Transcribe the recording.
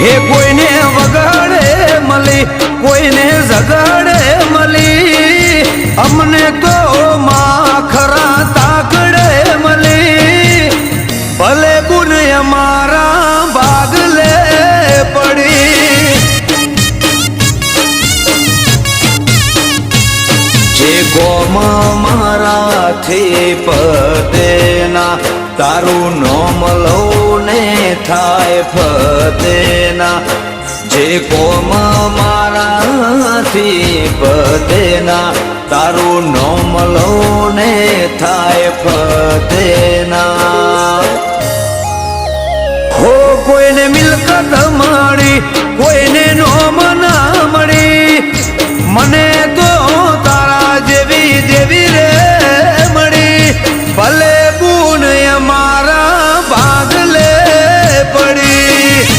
હે કોઈને વગાડે મળી, કોઈને ઝઘડે મળી, અમને તો માખરા તાકડે મળી. ભલે ગુણ અમારા ભાગલે પડી. જે કોમ મારાથી પતેના, તારું નોમ લઉં ને થાય ફતેના. જે કોમ મારાથી પતેના, તારું નોમ લઉં ને થાય ફતેના. હો કોઈને મિલકત મળી, કોઈ